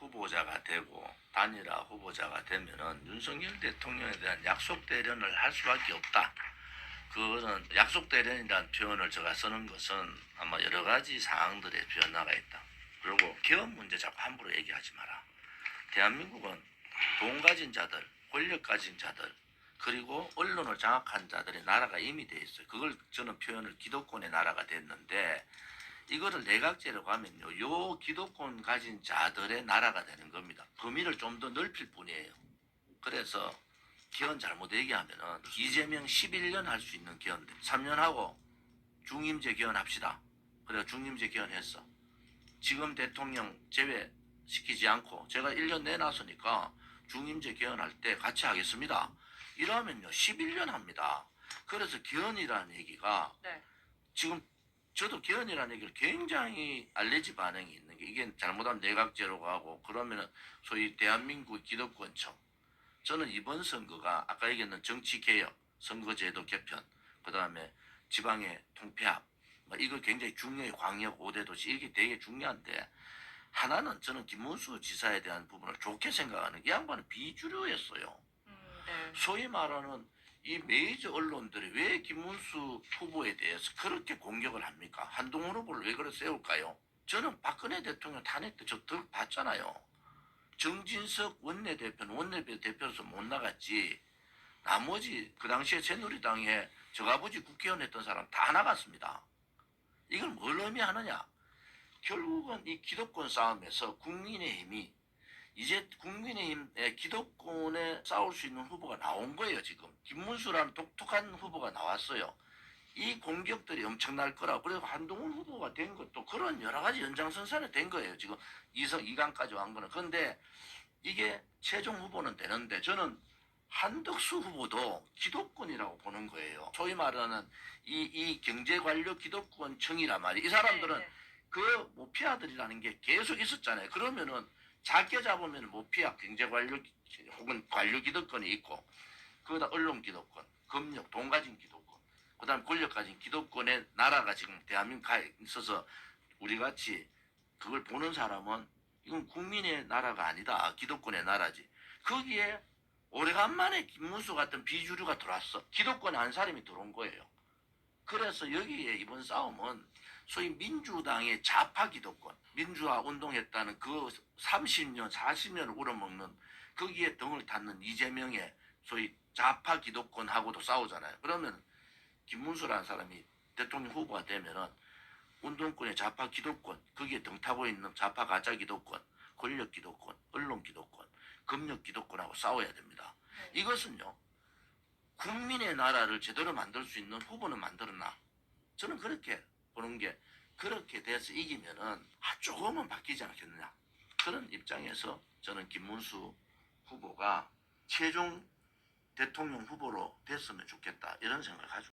후보자가 되고 단일화 후보자가 되면은 윤석열 대통령에 대한 약속 대련을 할 수밖에 없다. 그거는 약속 대련이라는 표현을 제가 쓰는 것은 아마 여러 가지 사항들의 변화가 있다. 그리고 개헌 문제 자꾸 함부로 얘기하지 마라. 대한민국은 돈 가진 자들, 권력 가진 자들, 그리고 언론을 장악한 자들의 나라가 이미 돼 있어요. 그걸 저는 표현을 기득권의 나라가 됐는데 이거를 내각제로 가면요, 요 기득권 가진 자들의 나라가 되는 겁니다. 범위를 좀 더 넓힐 뿐이에요. 그래서 개헌 잘못 얘기하면은 이재명 11년 할 수 있는 개헌 3년 하고 중임제 개헌합시다. 그래 중임제 개헌했어. 지금 대통령 제외시키지 않고 제가 1년 내놨으니까 중임제 개헌할 때 같이 하겠습니다. 이러면요 11년 합니다. 그래서 개헌이라는 얘기가 네. 지금 저도 개헌이라는 얘기를 굉장히 알레지 반응이 있는 게 이게 잘못하면 내각제로 가고 그러면은 소위 대한민국 기득권청 저는 이번 선거가 아까 얘기했던 정치개혁, 선거제도 개편, 그 다음에 지방의 통폐합, 이거 굉장히 중요해. 광역 5대 도시 이게 되게 중요한데 하나는 저는 김문수 지사에 대한 부분을 좋게 생각하는 게 이 양반은 비주류였어요. 네. 소위 말하는 이 메이저 언론들이 왜 김문수 후보에 대해서 그렇게 공격을 합니까? 한동훈 후보를 왜 그래 세울까요? 저는 박근혜 대통령 탄핵 때 저 들 봤잖아요. 정진석 원내대표는 원내대표로서 못 나갔지. 나머지 그 당시에 새누리당에 저아버지 국회의원 했던 사람 다 나갔습니다. 이걸 뭘 의미하느냐? 결국은 이 기득권 싸움에서 국민의힘이 이제 국민의힘의 기득권에 싸울 수 있는 후보가 나온 거예요. 지금 김문수라는 독특한 후보가 나왔어요. 이 공격들이 엄청날 거라고. 그래서 한동훈 후보가 된 것도 그런 여러 가지 연장선상에 된 거예요. 지금 2강까지 간 거는. 그런데 이게 최종 후보는 되는데 저는 한덕수 후보도 기득권이라고 보는 거예요. 소위 말하는 이 경제관료 기득권층이란 말이에요. 이 사람들은 네. 그 모피아들이라는 게 계속 있었잖아요. 그러면은 작게 잡으면 모피아 경제관료 혹은 관료 기득권이 있고 그거다 언론 기득권, 금융, 돈 가진 기득권, 그다음 권력 가진 기득권의 나라가 지금 대한민국에 있어서 우리 같이 그걸 보는 사람은 이건 국민의 나라가 아니다. 기득권의 나라지. 거기에 오래간만에 김문수 같은 비주류가 들어왔어. 기득권 한 사람이 들어온 거예요. 그래서 여기에 이번 싸움은 소위 민주당의 좌파 기득권, 민주화 운동했다는 그 30년, 40년을 우러먹는 거기에 등을 탔는 이재명의 소위 좌파 기득권하고도 싸우잖아요. 그러면 김문수라는 사람이 대통령 후보가 되면은 운동권의 좌파 기득권, 거기에 등 타고 있는 좌파 가짜 기득권, 권력 기득권, 언론 기득권, 금융 기득권하고 싸워야 됩니다. 이것은요, 국민의 나라를 제대로 만들 수 있는 후보는 만들었나? 저는 그렇게 보는 게 그렇게 돼서 이기면은 조금은 바뀌지 않겠느냐. 그런 입장에서 저는 김문수 후보가 최종 대통령 후보로 됐으면 좋겠다. 이런 생각을 가지고